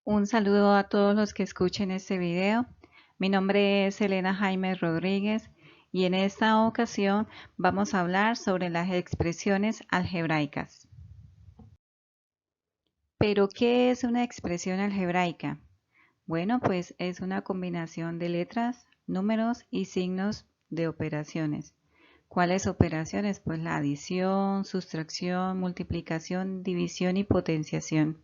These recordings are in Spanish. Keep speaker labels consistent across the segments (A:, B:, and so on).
A: Un saludo a todos los que escuchen este video. Mi nombre es Elena Jaime Rodríguez y en esta ocasión vamos a hablar sobre las expresiones algebraicas. ¿Pero qué es una expresión algebraica? Bueno, pues es una combinación de letras, números y signos de operaciones. ¿Cuáles operaciones? Pues la adición, sustracción, multiplicación, división y potenciación.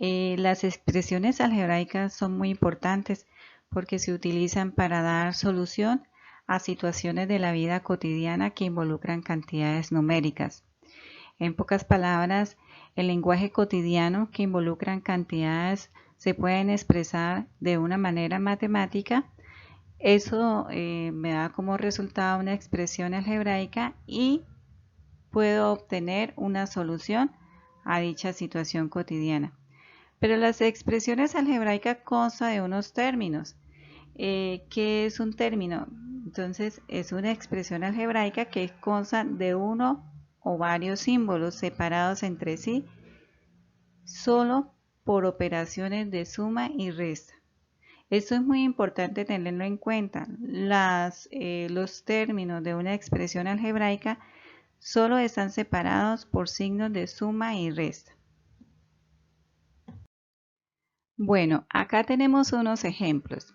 A: Las expresiones algebraicas son muy importantes porque se utilizan para dar solución a situaciones de la vida cotidiana que involucran cantidades numéricas. En pocas palabras, el lenguaje cotidiano que involucran cantidades se pueden expresar de una manera matemática. Eso me da como resultado una expresión algebraica y puedo obtener una solución a dicha situación cotidiana. Pero las expresiones algebraicas constan de unos términos. ¿Qué es un término? Entonces, es una expresión algebraica que consta de uno o varios símbolos separados entre sí solo por operaciones de suma y resta. Esto es muy importante tenerlo en cuenta. Los términos de una expresión algebraica solo están separados por signos de suma y resta. Bueno, acá tenemos unos ejemplos.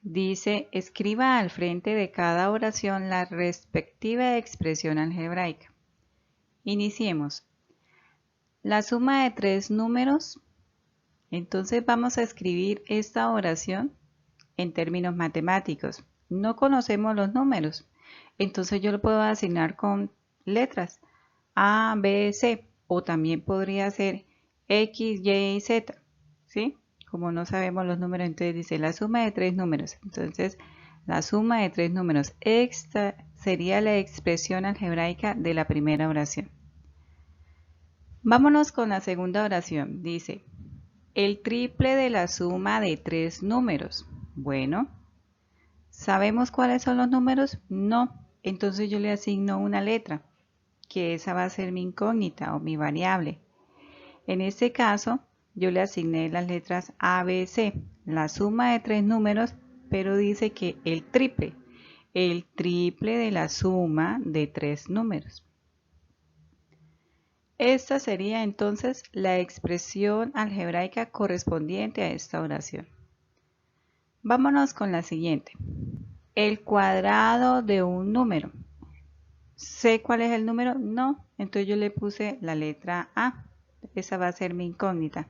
A: Dice, escriba al frente de cada oración la respectiva expresión algebraica. Iniciemos. La suma de tres números. Entonces vamos a escribir esta oración en términos matemáticos. No conocemos los números. Entonces yo lo puedo asignar con letras A, B, C. O también podría ser X, Y, Z. ¿Sí? Como no sabemos los números, entonces dice la suma de tres números. Entonces, la suma de tres números. Esta sería la expresión algebraica de la primera oración. Vámonos con la segunda oración. Dice, el triple de la suma de tres números. Bueno, ¿sabemos cuáles son los números? No. Entonces yo le asigno una letra, que esa va a ser mi incógnita o mi variable. En este caso, yo le asigné las letras A, B, C, la suma de tres números, pero dice que el triple de la suma de tres números. Esta sería entonces la expresión algebraica correspondiente a esta oración. Vámonos con la siguiente. El cuadrado de un número. ¿Sé cuál es el número? No. Entonces yo le puse la letra A. Esa va a ser mi incógnita.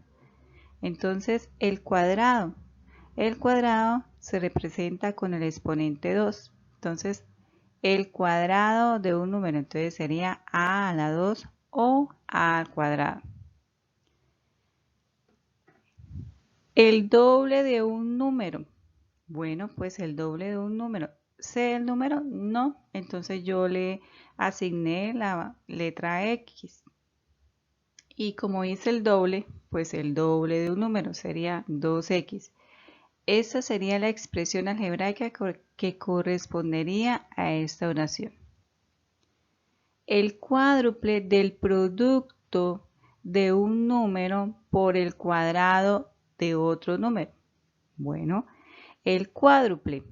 A: Entonces, el cuadrado se representa con el exponente 2. Entonces, el cuadrado de un número, entonces sería a la 2 o a al cuadrado. El doble de un número. Bueno, pues el doble de un número. ¿Sé el número? No. Entonces yo le asigné la letra X. Y como hice el doble, pues el doble de un número sería 2X. Esta sería la expresión algebraica que correspondería a esta oración. El cuádruple del producto de un número por el cuadrado de otro número. Bueno, el cuádruple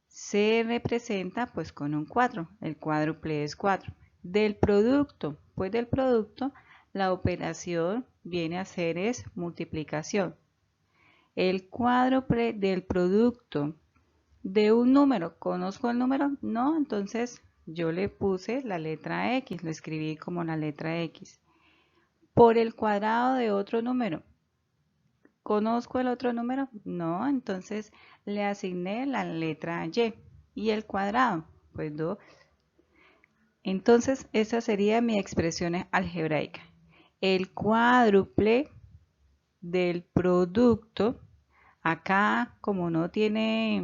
A: se representa pues con un 4. El cuádruple es 4. Del producto, pues del producto la operación viene a ser es multiplicación. El cuádruple del producto de un número. ¿Conozco el número? No, entonces yo le puse la letra X, lo escribí como la letra X. Por el cuadrado de otro número. ¿Conozco el otro número? No, entonces le asigné la letra Y. ¿Y el cuadrado? Pues 2. Entonces esa sería mi expresión algebraica. El cuádruple del producto. Acá, como no tiene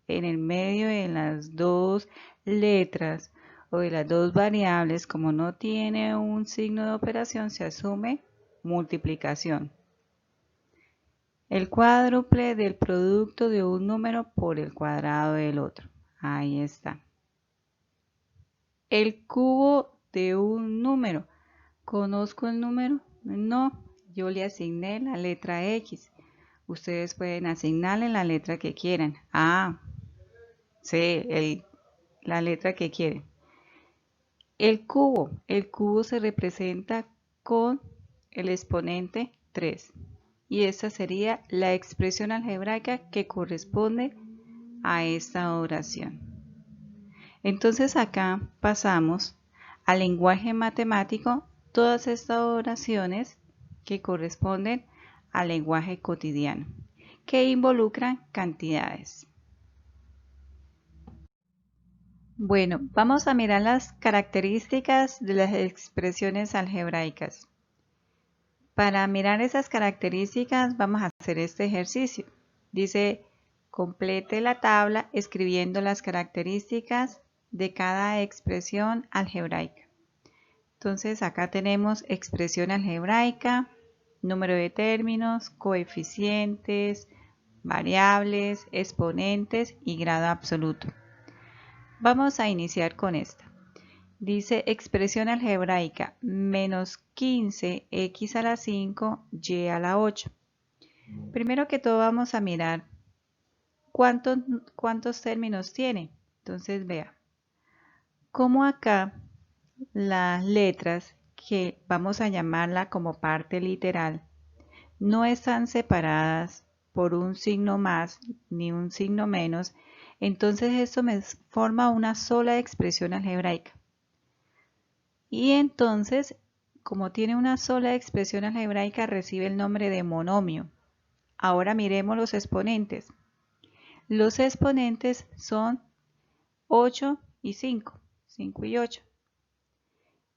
A: en el medio de las dos letras o de las dos variables, como no tiene un signo de operación, se asume multiplicación. El cuádruple del producto de un número por el cuadrado del otro. Ahí está. El cubo de un número. ¿Conozco el número? No. yo le asigné la letra X. Ustedes pueden asignarle la letra que quieran. A, C, la letra que quieren. El cubo se representa con el exponente 3. Y esta sería la expresión algebraica que corresponde a esta oración. Entonces acá pasamos al lenguaje matemático todas estas oraciones que corresponden al lenguaje cotidiano, que involucran cantidades. Bueno, vamos a mirar las características de las expresiones algebraicas. Para mirar esas características vamos a hacer este ejercicio. Dice, complete la tabla escribiendo las características de cada expresión algebraica. Entonces acá tenemos expresión algebraica, número de términos, coeficientes, variables, exponentes y grado absoluto. Vamos a iniciar con esta. Dice expresión algebraica menos 15x a la 5, y a la 8. Primero que todo vamos a mirar cuántos términos tiene. Entonces vea, como acá las letras que vamos a llamarla como parte literal no están separadas por un signo más ni un signo menos, entonces esto me forma una sola expresión algebraica. Y entonces, como tiene una sola expresión algebraica, recibe el nombre de monomio. Ahora miremos los exponentes. Los exponentes son 8 y 5, 5 y 8.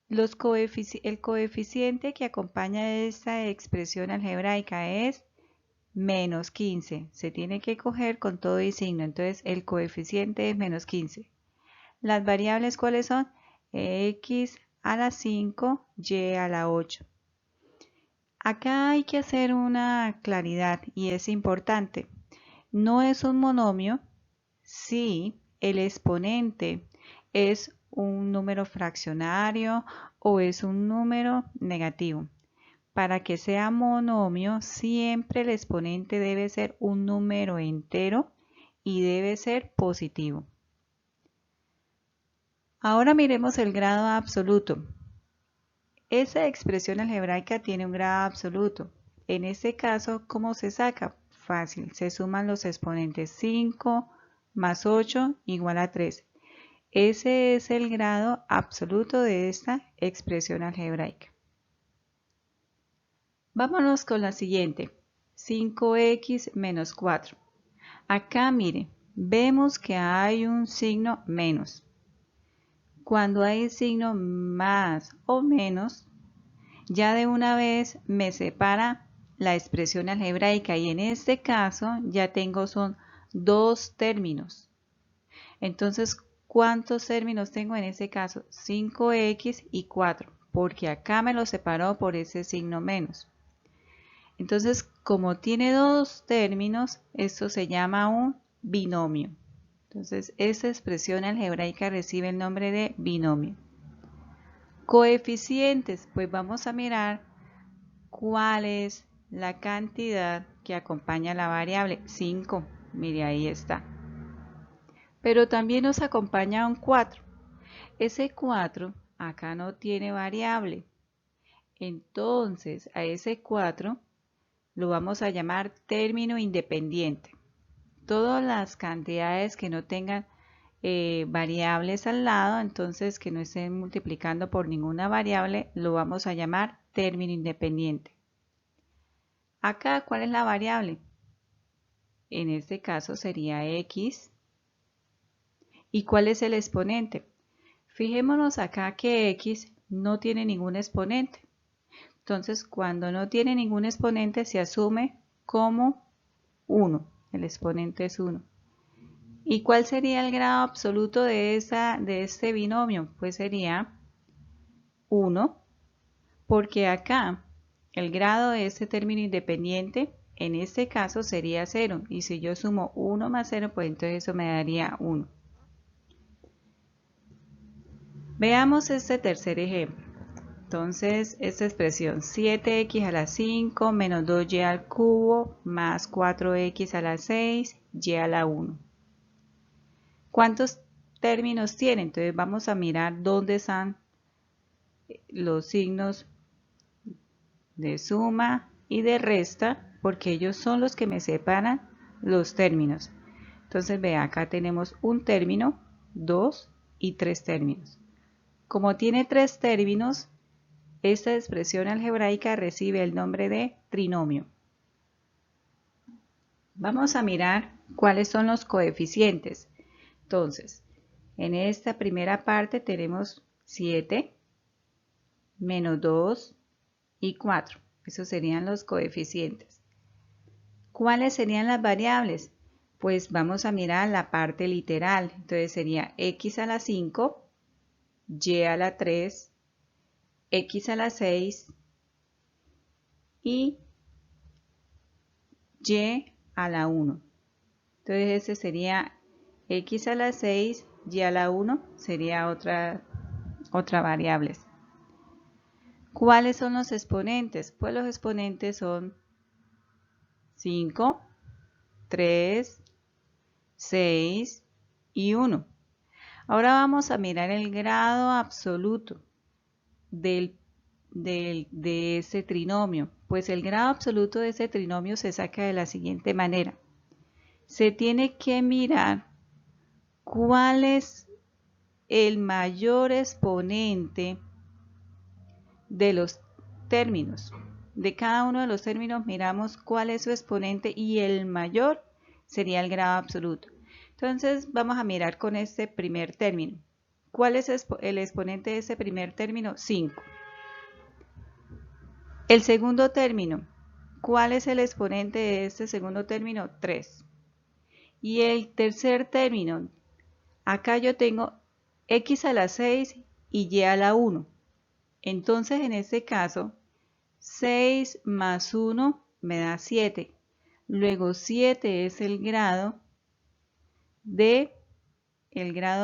A: El coeficiente que acompaña a esta expresión algebraica es menos 15. Se tiene que coger con todo y signo, entonces el coeficiente es menos 15. Las variables, ¿cuáles son? X a la 5, y a la 8. Acá hay que hacer una claridad y es importante. No es un monomio si el exponente es un número fraccionario o es un número negativo. Para que sea monomio, siempre el exponente debe ser un número entero y debe ser positivo. Ahora miremos el grado absoluto. Esa expresión algebraica tiene un grado absoluto. En este caso, ¿cómo se saca? Fácil, se suman los exponentes 5 más 8 igual a 3. Ese es el grado absoluto de esta expresión algebraica. Vámonos con la siguiente, 5x menos 4. Acá mire, vemos que hay un signo menos. Cuando hay signo más o menos, ya de una vez me separa la expresión algebraica y en este caso ya tengo son dos términos. Entonces, ¿cuántos términos tengo en este caso? 5x y 4, porque acá me lo separó por ese signo menos. Entonces, como tiene dos términos, esto se llama un binomio. Entonces, esta expresión algebraica recibe el nombre de binomio. Coeficientes, pues vamos a mirar cuál es la cantidad que acompaña a la variable 5. Mire, ahí está. Pero también nos acompaña un 4. Ese 4 acá no tiene variable. Entonces, a ese 4 lo vamos a llamar término independiente. Todas las cantidades que no tengan variables al lado, entonces que no estén multiplicando por ninguna variable, lo vamos a llamar término independiente. Acá, ¿cuál es la variable? En este caso sería x. ¿Y cuál es el exponente? Fijémonos acá que x no tiene ningún exponente. Entonces, cuando no tiene ningún exponente, se asume como 1. El exponente es 1. ¿Y cuál sería el grado absoluto de este binomio? Pues sería 1, porque acá el grado de este término independiente, en este caso sería 0. Y si yo sumo 1 más 0, pues entonces eso me daría 1. Veamos este tercer ejemplo. Entonces, esta expresión 7x a la 5 menos 2y al cubo más 4x a la 6, y a la 1. ¿Cuántos términos tiene? Entonces vamos a mirar dónde están los signos de suma y de resta, porque ellos son los que me separan los términos. Entonces vea, acá tenemos un término, 2 y 3 términos. Como tiene 3 términos, esta expresión algebraica recibe el nombre de trinomio. Vamos a mirar cuáles son los coeficientes. Entonces, en esta primera parte tenemos 7, menos 2 y 4. Esos serían los coeficientes. ¿Cuáles serían las variables? Pues vamos a mirar la parte literal. Entonces sería x a la 5, y a la 3, x a la 6 y y a la 1. Entonces ese sería x a la 6, y a la 1 sería otra variable. ¿Cuáles son los exponentes? Pues los exponentes son 5, 3, 6 y 1. Ahora vamos a mirar el grado absoluto de ese trinomio. Pues el grado absoluto de ese trinomio se saca de la siguiente manera. Se tiene que mirar cuál es el mayor exponente de los términos. De cada uno de los términos miramos cuál es su exponente y el mayor sería el grado absoluto. Entonces vamos a mirar con este primer término. ¿Cuál es el exponente de ese primer término? 5. El segundo término. ¿Cuál es el exponente de este segundo término? 3. Y el tercer término. Acá yo tengo x a la 6 y y a la 1. Entonces en este caso 6 más 1 me da 7. Luego 7 es el grado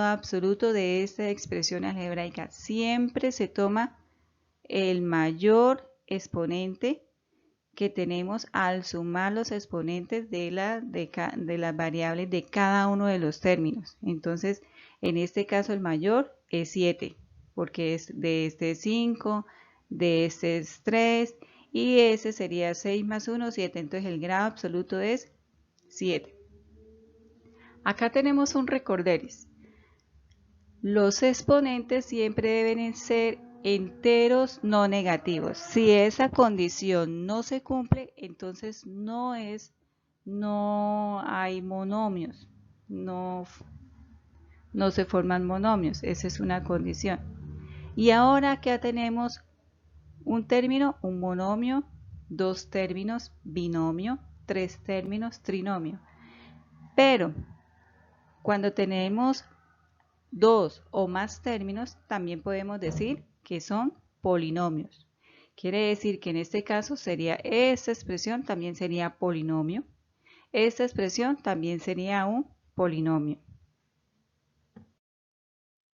A: absoluto de esta expresión algebraica. Siempre se toma el mayor exponente que tenemos al sumar los exponentes de las variables de cada uno de los términos. Entonces, en este caso el mayor es 7, porque es de este es 5, de este es 3, y ese sería 6 más 1, 7. Entonces el grado absoluto es 7. Acá tenemos un recorderis. Los exponentes siempre deben ser enteros no negativos. Si esa condición no se cumple, entonces no hay monomios, no se forman monomios. Esa es una condición. Y ahora acá tenemos un término, un monomio, 2 términos, binomio, 3 términos, trinomio. Pero cuando tenemos 2 o más términos, también podemos decir que son polinomios. Quiere decir que en este caso sería esta expresión también sería polinomio. Esta expresión también sería un polinomio.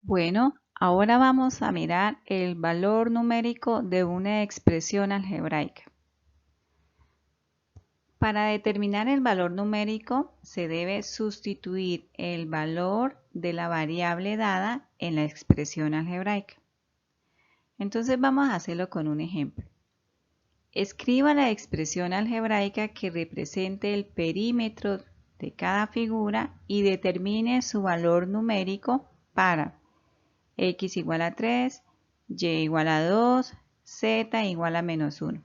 A: Bueno, ahora vamos a mirar el valor numérico de una expresión algebraica. Para determinar el valor numérico se debe sustituir el valor de la variable dada en la expresión algebraica. Entonces vamos a hacerlo con un ejemplo. Escriba la expresión algebraica que represente el perímetro de cada figura y determine su valor numérico para x igual a 3, y igual a 2, z igual a menos 1.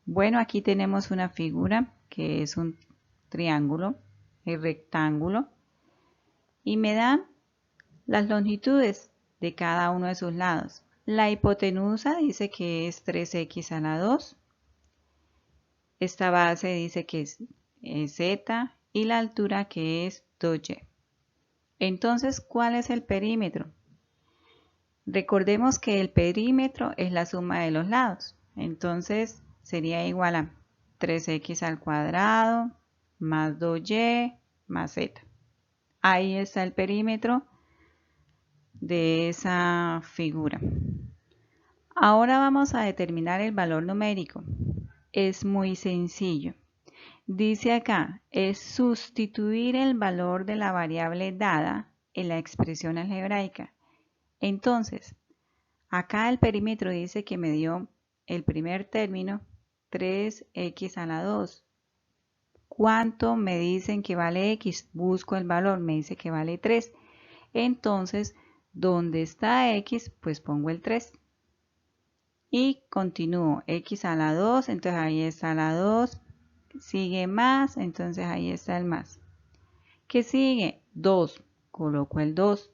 A: Bueno, aquí tenemos una figura que es un triángulo, el rectángulo, y me dan las longitudes de cada uno de sus lados. La hipotenusa dice que es 3x a la 2. Esta base dice que es z y la altura que es 2y. Entonces, ¿cuál es el perímetro? Recordemos que el perímetro es la suma de los lados. Entonces, sería igual a 3x al cuadrado más 2y más z. Ahí está el perímetro de esa figura. Ahora vamos a determinar el valor numérico. Es muy sencillo. Dice acá, es sustituir el valor de la variable dada en la expresión algebraica. Entonces, acá el perímetro dice que me dio el primer término 3x a la 2. ¿Cuánto me dicen que vale x? Busco el valor, me dice que vale 3. Entonces, ¿dónde está x? Pues pongo el 3. Y continúo, x a la 2, entonces ahí está la 2. Sigue más, entonces ahí está el más. ¿Qué sigue? 2. Coloco el 2.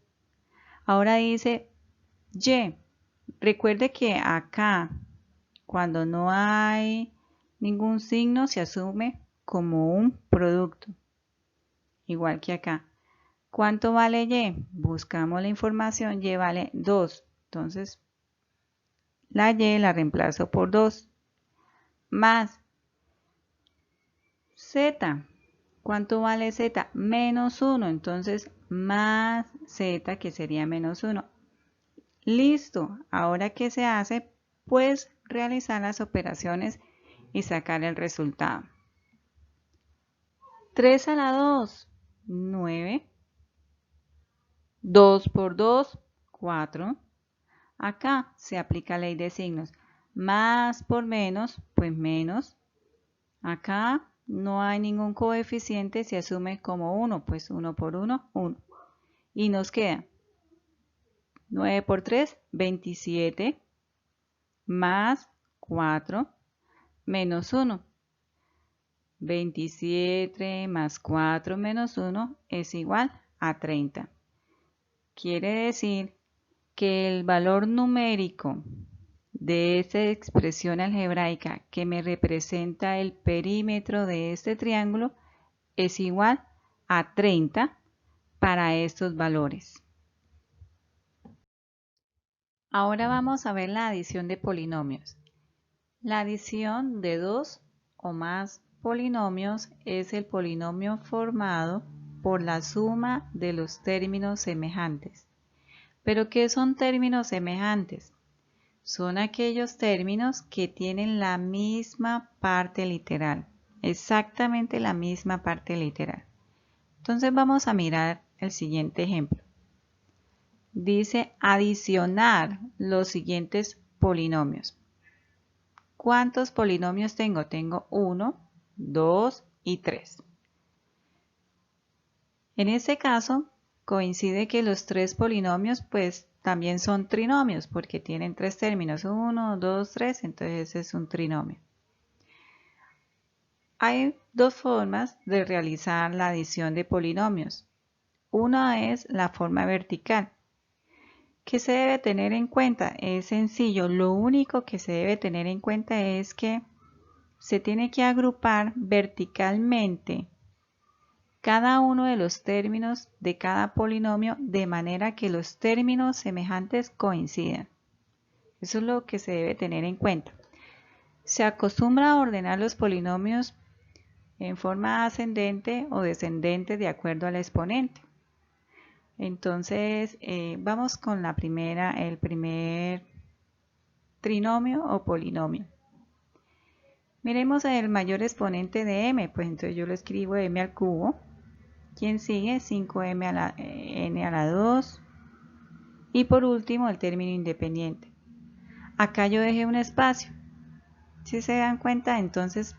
A: Ahora dice y. Recuerde que acá, cuando no hay ningún signo, se asume como un producto. Igual que acá. ¿Cuánto vale y? Buscamos la información, y vale 2. Entonces, la y la reemplazo por 2. Más z. ¿Cuánto vale z? Menos 1. Entonces, más z, que sería menos 1. Listo. Ahora, ¿qué se hace? Pues realizar las operaciones y sacar el resultado. 3 a la 2, 9. 2 por 2, 4. Acá se aplica ley de signos. Más por menos, pues menos. Acá no hay ningún coeficiente, se asume como 1, pues 1 por 1, 1. Y nos queda 9 por 3, 27, más 4, menos 1. 27 más 4 menos 1 es igual a 30. Quiere decir que el valor numérico de esta expresión algebraica que me representa el perímetro de este triángulo es igual a 30 para estos valores. Ahora vamos a ver la adición de polinomios. La adición de dos o más polinomios es el polinomio formado por la suma de los términos semejantes. ¿Pero qué son términos semejantes? Son aquellos términos que tienen la misma parte literal, exactamente la misma parte literal. Entonces vamos a mirar el siguiente ejemplo. Dice adicionar los siguientes polinomios. ¿Cuántos polinomios tengo? Tengo 1, 2 y 3. En este caso, coincide que los tres polinomios pues también son trinomios porque tienen tres términos, 1, 2, 3, entonces es un trinomio. Hay dos formas de realizar la adición de polinomios. Una es la forma vertical. ¿Qué se debe tener en cuenta? Es sencillo, lo único que se debe tener en cuenta es que se tiene que agrupar verticalmente cada uno de los términos de cada polinomio de manera que los términos semejantes coincidan. Eso es lo que se debe tener en cuenta. Se acostumbra a ordenar los polinomios en forma ascendente o descendente de acuerdo al exponente. Entonces, vamos con el primer trinomio o polinomio. Miremos el mayor exponente de m, pues entonces yo lo escribo m al cubo. ¿Quién sigue? 5m a la n a la 2. Y por último, el término independiente. Acá yo dejé un espacio. Si se dan cuenta, entonces,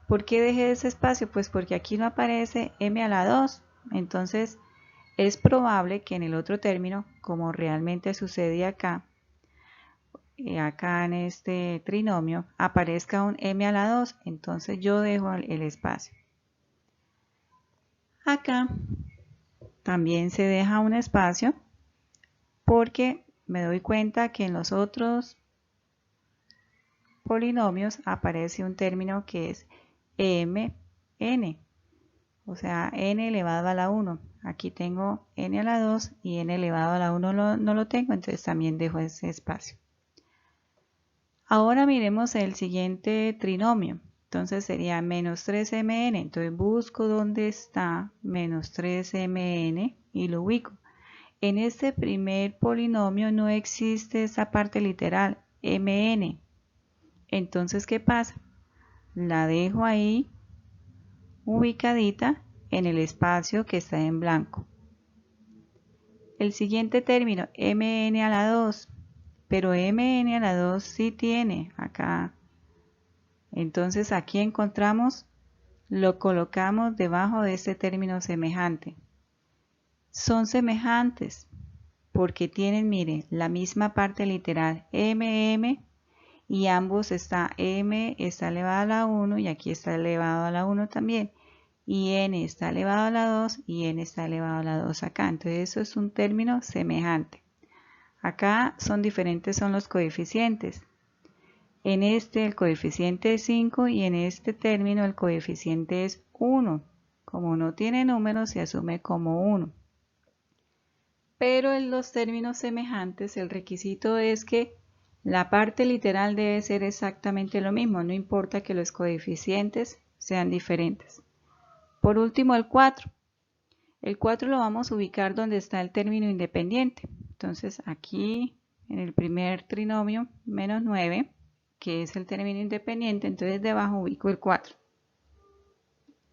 A: ¿por qué dejé ese espacio? Pues porque aquí no aparece m a la 2. Entonces, es probable que en el otro término, como realmente sucede acá en este trinomio, aparezca un m a la 2. Entonces, yo dejo el espacio. Acá también se deja un espacio porque me doy cuenta que en los otros polinomios aparece un término que es mn, o sea, n elevado a la 1. Aquí tengo n a la 2 y n elevado a la 1 no lo tengo, entonces también dejo ese espacio. Ahora miremos el siguiente trinomio. Entonces sería menos 3mn. Entonces busco dónde está menos 3mn y lo ubico. En este primer polinomio no existe esa parte literal. mn. Entonces, ¿qué pasa? La dejo ahí ubicadita en el espacio que está en blanco. El siguiente término, mn a la 2, pero mn a la 2 sí tiene acá. Entonces aquí encontramos, lo colocamos debajo de este término semejante. Son semejantes porque tienen, miren, la misma parte literal, mm, y ambos está m está elevado a la 1 y aquí está elevado a la 1 también. Y n está elevado a la 2 y n está elevado a la 2 acá. Entonces eso es un término semejante. Acá son diferentes, son los coeficientes. En este el coeficiente es 5 y en este término el coeficiente es 1. Como no tiene números se asume como 1. Pero en los términos semejantes el requisito es que la parte literal debe ser exactamente lo mismo, no importa que los coeficientes sean diferentes. Por último, el 4. El 4 lo vamos a ubicar donde está el término independiente. Entonces aquí en el primer trinomio, menos 9, que es el término independiente, entonces debajo ubico el 4,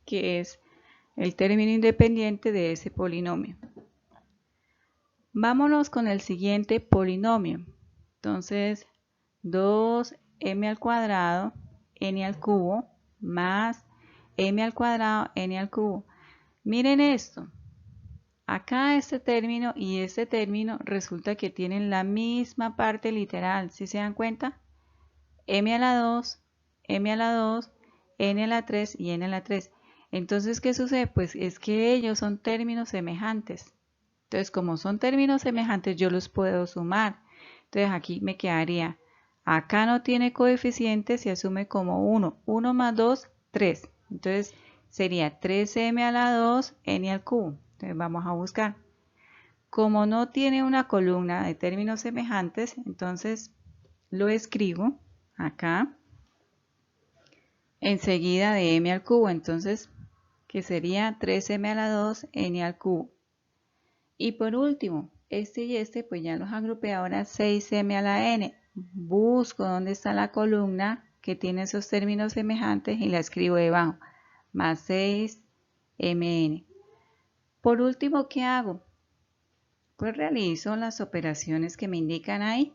A: que es el término independiente de ese polinomio. Vámonos con el siguiente polinomio. Entonces, 2m al cuadrado, n al cubo, más m al cuadrado, n al cubo. Miren esto. Acá este término y este término resulta que tienen la misma parte literal. ¿Sí se dan cuenta? M a la 2, m a la 2, n a la 3 y n a la 3. Entonces, ¿qué sucede? Pues es que ellos son términos semejantes. Entonces, como son términos semejantes, yo los puedo sumar. Entonces, aquí me quedaría, acá no tiene coeficiente, se asume como 1. 1 más 2, 3. Entonces, sería 3m a la 2, n al cubo. Entonces, vamos a buscar. Como no tiene una columna de términos semejantes, entonces lo escribo acá, enseguida de m al cubo. Entonces, que sería 3m a la 2, n al cubo. Y por último, este y este, pues ya los agrupé ahora 6m a la n. Busco dónde está la columna que tiene esos términos semejantes y la escribo debajo, más 6mn. Por último, ¿qué hago? Pues realizo las operaciones que me indican ahí.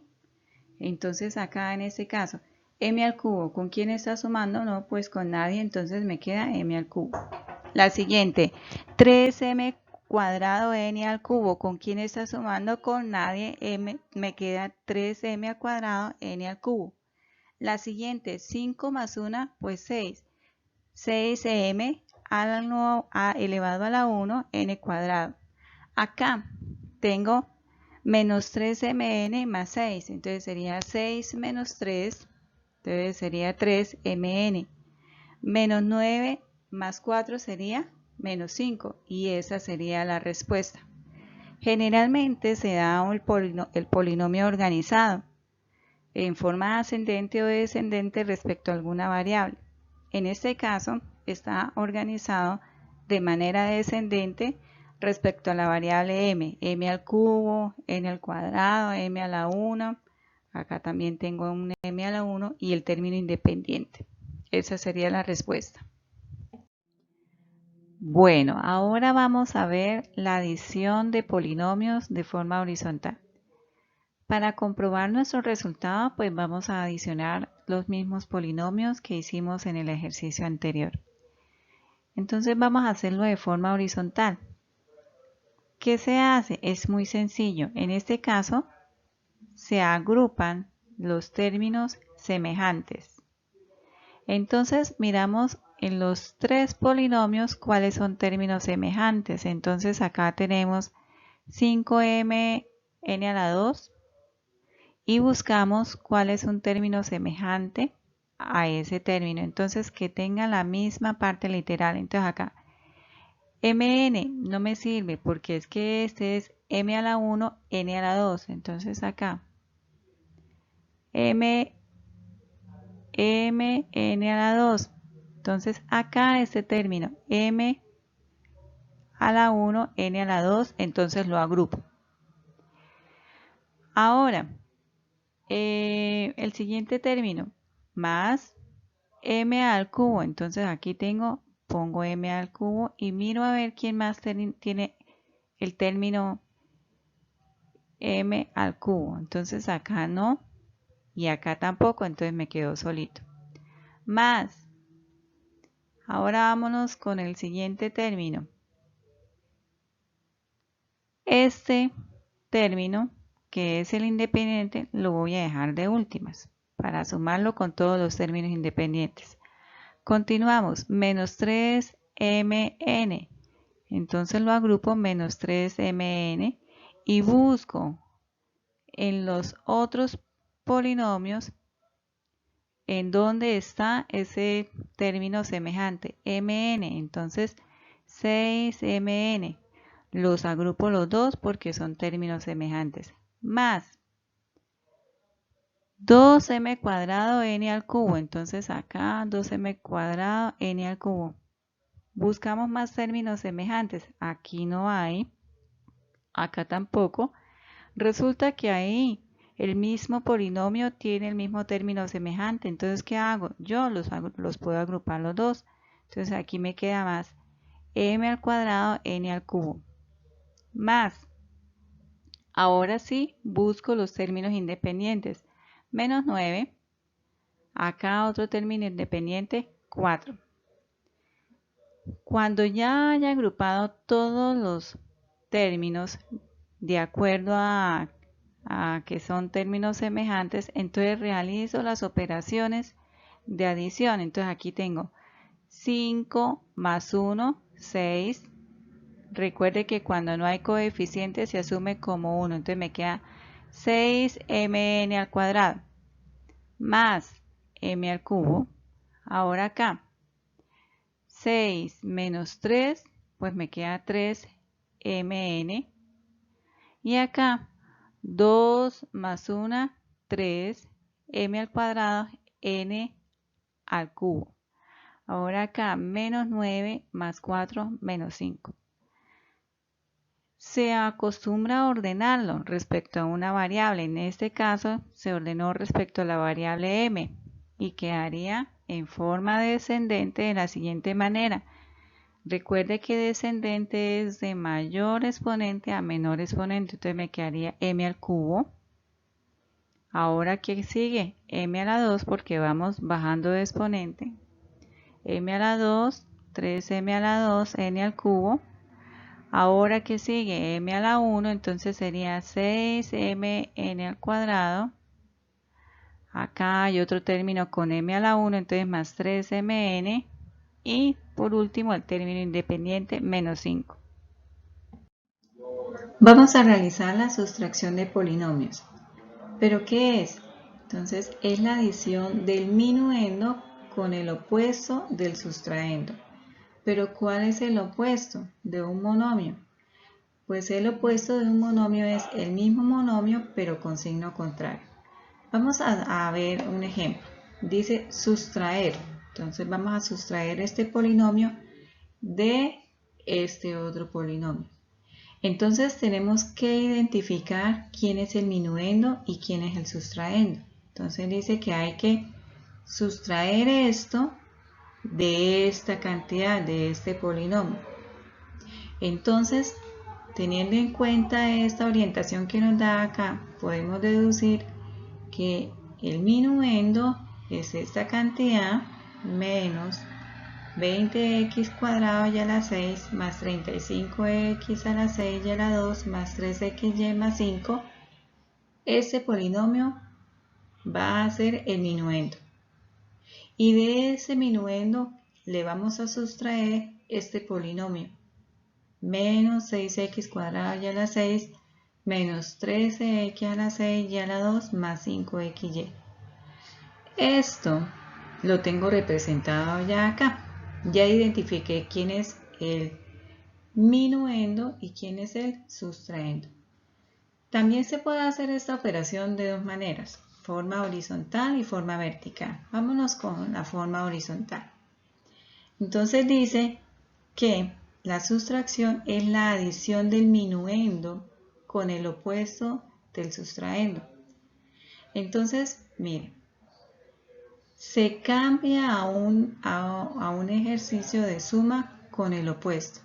A: Entonces acá en este caso, m al cubo, ¿con quién está sumando? No, pues con nadie, entonces me queda m al cubo. La siguiente, 3m cuadrado n al cubo, ¿con quién está sumando? Con nadie, me queda 3m al cuadrado n al cubo. La siguiente, 5 más 1, pues 6. 6m elevado a la 1, n cuadrado. Acá tengo menos 3mn más 6, entonces sería 6 menos 3, entonces sería 3mn. Menos 9 más 4 sería menos 5 y esa sería la respuesta. Generalmente se da el polinomio organizado en forma ascendente o descendente respecto a alguna variable. En este caso está organizado de manera descendente respecto a la variable m al cubo, n al cuadrado, m a la 1, acá también tengo un m a la 1 y el término independiente. Esa sería la respuesta. Bueno, ahora vamos a ver la adición de polinomios de forma horizontal. Para comprobar nuestro resultado, pues vamos a adicionar los mismos polinomios que hicimos en el ejercicio anterior. Entonces vamos a hacerlo de forma horizontal. ¿Qué se hace? Es muy sencillo. En este caso, se agrupan los términos semejantes. Entonces miramos en los tres polinomios cuáles son términos semejantes. Entonces acá tenemos 5m n a la 2 y buscamos cuál es un término semejante a ese término. Entonces que tenga la misma parte literal. Entonces acá mn no me sirve porque es que este es m a la 1, n a la 2. Entonces acá n a la 2. Entonces acá este término m a la 1, n a la 2, entonces lo agrupo. Ahora, el siguiente término, más m al cubo. Entonces aquí pongo m al cubo y miro a ver quién más tiene el término m al cubo. Entonces acá no y acá tampoco, entonces me quedo solito. Más, ahora vámonos con el siguiente término. Este término, que es el independiente, lo voy a dejar de últimas para sumarlo con todos los términos independientes. Continuamos, menos 3mn. Entonces lo agrupo menos 3mn y busco en los otros polinomios en donde está ese término semejante, mn. Entonces 6mn. Los agrupo los dos porque son términos semejantes. Más 2m cuadrado n al cubo. Entonces acá 2m cuadrado n al cubo. Buscamos más términos semejantes. Aquí no hay. Acá tampoco. Resulta que ahí el mismo polinomio tiene el mismo término semejante. Entonces, ¿qué hago? Yo los puedo agrupar los dos. Entonces aquí me queda más m al cuadrado n al cubo. Más, ahora sí, busco los términos independientes. Menos 9, acá otro término independiente, 4. Cuando ya haya agrupado todos los términos de acuerdo a que son términos semejantes, entonces realizo las operaciones de adición. Entonces aquí tengo 5 más 1, 6. Recuerde que cuando no hay coeficientes se asume como 1, entonces me queda 6mn al cuadrado más m al cubo. Ahora acá 6 menos 3, pues me queda 3mn. Y acá 2 más 1, 3, m al cuadrado, n al cubo. Ahora acá menos 9 más 4 menos 5. Se acostumbra a ordenarlo respecto a una variable. En este caso se ordenó respecto a la variable m y quedaría en forma descendente de la siguiente manera. Recuerde que descendente es de mayor exponente a menor exponente, entonces me quedaría m al cubo. Ahora, ¿qué sigue? M a la 2 porque vamos bajando de exponente. M a la 2, 3m a la 2, n al cubo. Ahora, ¿qué sigue? M a la 1, entonces sería 6mn al cuadrado. Acá hay otro término con m a la 1, entonces más 3mn. Y por último el término independiente, menos 5. Vamos a realizar la sustracción de polinomios. ¿Pero qué es? Entonces es la adición del minuendo con el opuesto del sustraendo. ¿Pero cuál es el opuesto de un monomio? Pues el opuesto de un monomio es el mismo monomio pero con signo contrario. Vamos a ver un ejemplo. Dice sustraer. Entonces vamos a sustraer este polinomio de este otro polinomio. Entonces tenemos que identificar quién es el minuendo y quién es el sustraendo. Entonces dice que hay que sustraer esto de esta cantidad, de este polinomio. Entonces, teniendo en cuenta esta orientación que nos da acá, podemos deducir que el minuendo es esta cantidad menos 20x cuadrado y a la 6 más 35x a la 6 y a la 2 más 3xy más 5. Este polinomio va a ser el minuendo. Y de ese minuendo le vamos a sustraer este polinomio. Menos 6x cuadrado y a la 6 menos 13x a la 6 y a la 2 más 5xy. Esto lo tengo representado ya acá. Ya identifiqué quién es el minuendo y quién es el sustraendo. También se puede hacer esta operación de dos maneras, forma horizontal y forma vertical. Vámonos con la forma horizontal. Entonces dice que la sustracción es la adición del minuendo con el opuesto del sustraendo. Entonces, miren, se cambia a un ejercicio de suma con el opuesto.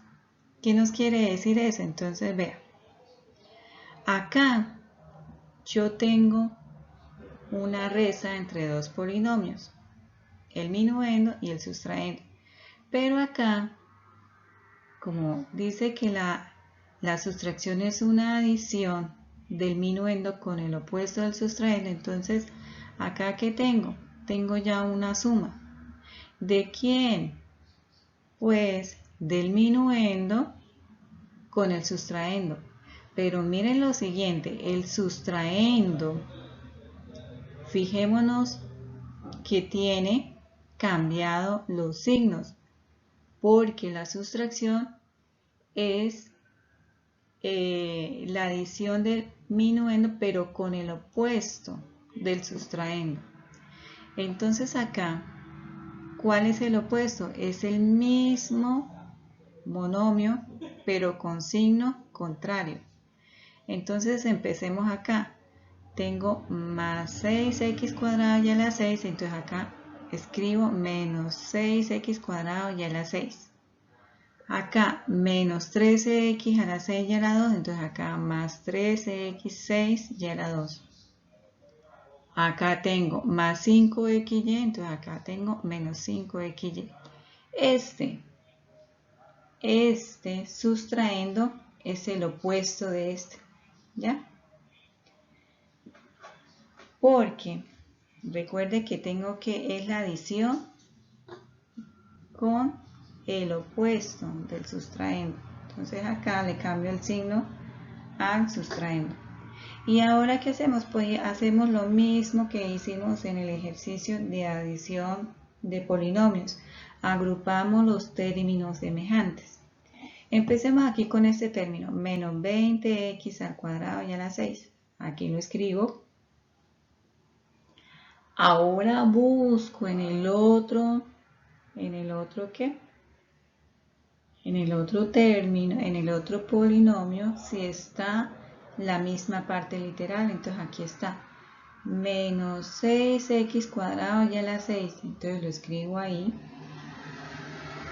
A: ¿Qué nos quiere decir eso? Entonces, vean, acá yo tengo una resta entre dos polinomios, el minuendo y el sustraendo. Pero acá, como dice que la sustracción es una adición del minuendo con el opuesto del sustraendo, entonces acá ¿qué tengo? Tengo ya una suma. ¿De quién? Pues del minuendo con el sustraendo. Pero miren lo siguiente, el sustraendo, fijémonos que tiene cambiado los signos, porque la sustracción es la adición del minuendo, pero con el opuesto del sustraendo. Entonces acá, ¿cuál es el opuesto? Es el mismo monomio, pero con signo contrario. Entonces empecemos acá. Tengo más 6x cuadrado y a la 6, entonces acá escribo menos 6x cuadrado y a la 6. Acá menos 13x a la 6 y a la 2, entonces acá más 13x6 y a la 2. Acá tengo más 5xy, entonces acá tengo menos 5xy. Este sustraendo es el opuesto de este, ¿ya? Porque recuerde que tengo que es la adición con el opuesto del sustraendo. Entonces acá le cambio el signo al sustraendo. Y ahora ¿qué hacemos? Pues hacemos lo mismo que hicimos en el ejercicio de adición de polinomios. Agrupamos los términos semejantes. Empecemos aquí con este término, menos 20x al cuadrado y a la 6. Aquí lo escribo. Ahora busco en el otro ¿qué? En el otro término, en el otro polinomio, si está la misma parte literal. Entonces aquí está menos 6x cuadrado y a la 6. Entonces lo escribo ahí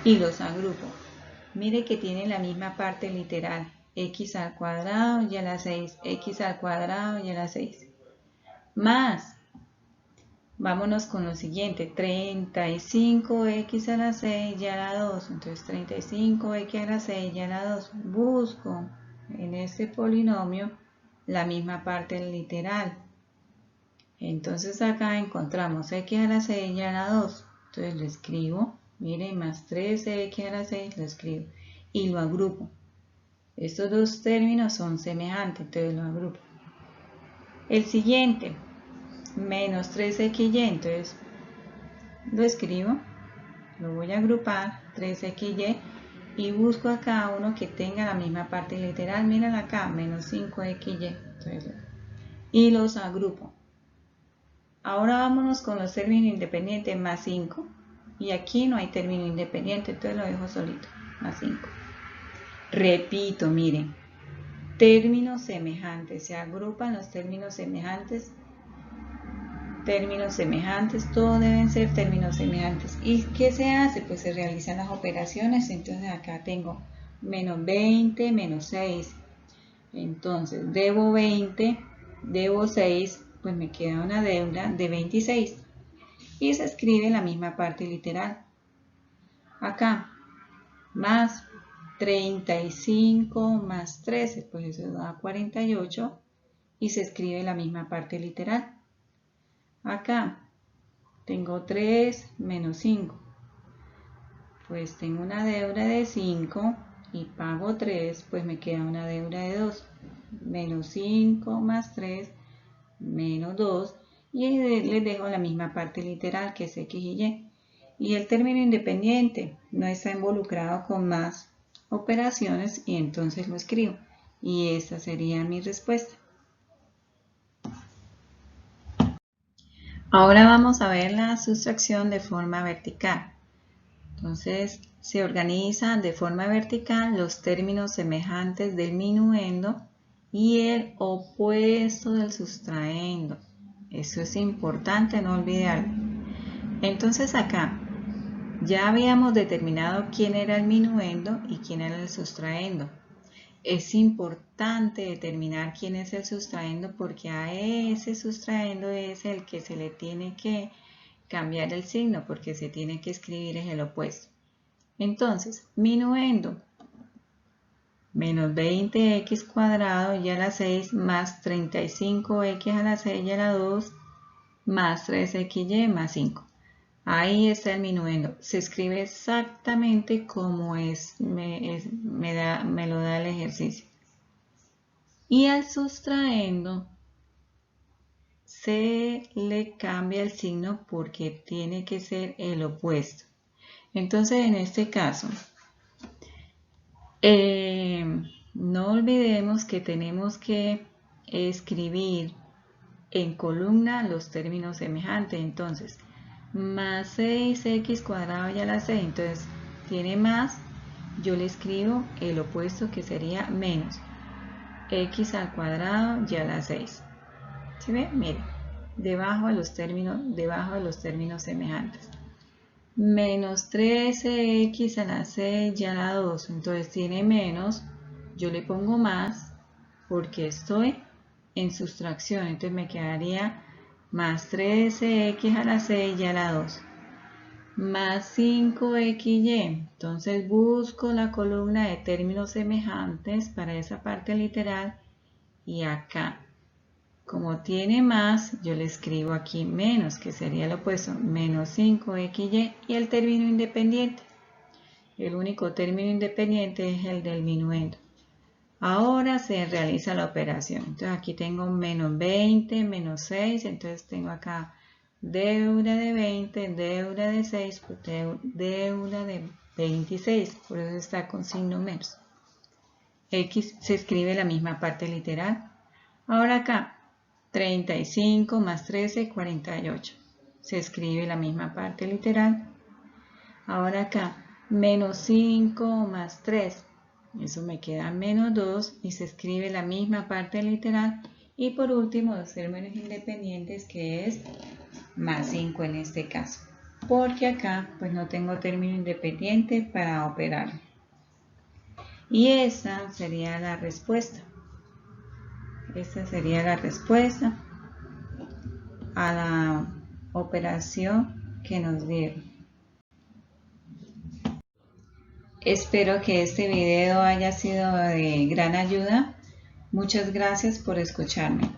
A: y los agrupo. Mire que tiene la misma parte literal, x al cuadrado y a la 6, x al cuadrado y a la 6. Más, vámonos con lo siguiente, 35x a la 6 y a la 2. Entonces 35x a la 6 y a la 2. Busco en este polinomio la misma parte literal. Entonces acá encontramos x a la 6 y a la 2. Entonces lo escribo. Miren, más 13x a la 6 lo escribo. Y lo agrupo. Estos dos términos son semejantes, entonces lo agrupo. El siguiente, menos 3xy, entonces lo escribo. Lo voy a agrupar, 3xy. Y busco acá uno que tenga la misma parte literal. Miren acá, menos 5xy. Entonces, y los agrupo. Ahora vámonos con los términos independientes, más 5. Y aquí no hay término independiente, entonces lo dejo solito, más 5. Repito, miren, términos semejantes, se agrupan los términos semejantes, todos deben ser términos semejantes. ¿Y qué se hace? Pues se realizan las operaciones, entonces acá tengo menos 20, menos 6. Entonces, debo 20, debo 6, pues me queda una deuda de 26. Y se escribe la misma parte literal. Acá, más 35 más 13, pues eso da 48 y se escribe la misma parte literal. Acá tengo 3 menos 5, pues tengo una deuda de 5 y pago 3, pues me queda una deuda de 2. Menos 5 más 3, menos 2, y les dejo la misma parte literal que es x y y. Y el término independiente no está involucrado con más operaciones y entonces lo escribo. Y esta sería mi respuesta. Ahora vamos a ver la sustracción de forma vertical. Entonces se organizan de forma vertical los términos semejantes del minuendo y el opuesto del sustraendo. Eso es importante no olvidarlo. Entonces acá ya habíamos determinado quién era el minuendo y quién era el sustraendo. Es importante determinar quién es el sustraendo porque a ese sustraendo es el que se le tiene que cambiar el signo porque se tiene que escribir en el opuesto. Entonces, minuendo menos 20x cuadrado y a la 6 más 35x a la 6 y a la 2 más 3xy más 5. Ahí está el minuendo. Se escribe exactamente como me lo da el ejercicio. Y al sustraendo se le cambia el signo porque tiene que ser el opuesto. Entonces, en este caso, no olvidemos que tenemos que escribir en columna los términos semejantes. Entonces, más 6x cuadrado y a la 6. Entonces, tiene más, yo le escribo el opuesto que sería menos x al cuadrado y a la 6. ¿Sí ve? Miren, debajo de los términos semejantes. Menos 13x a la 6 y a la 2. Entonces tiene menos, yo le pongo más porque estoy en sustracción. Entonces me quedaría más 13x a la 6 y a la 2. Más 5xy. Entonces busco la columna de términos semejantes para esa parte literal y acá. Como tiene más, yo le escribo aquí menos, que sería lo opuesto, menos 5xy y el término independiente. El único término independiente es el del minuendo. Ahora se realiza la operación. Entonces aquí tengo menos 20, menos 6, entonces tengo acá deuda de 20, deuda de 6, deuda de 26, por eso está con signo menos. X se escribe la misma parte literal. Ahora acá, 35 más 13, 48. Se escribe la misma parte literal. Ahora acá, menos 5 más 3. Eso me queda menos 2 y se escribe la misma parte literal. Y por último, los términos independientes, que es más 5 en este caso. Porque acá pues no tengo término independiente para operar. Y esa sería la respuesta. Esta sería la respuesta a la operación que nos dieron. Espero que este video haya sido de gran ayuda. Muchas gracias por escucharme.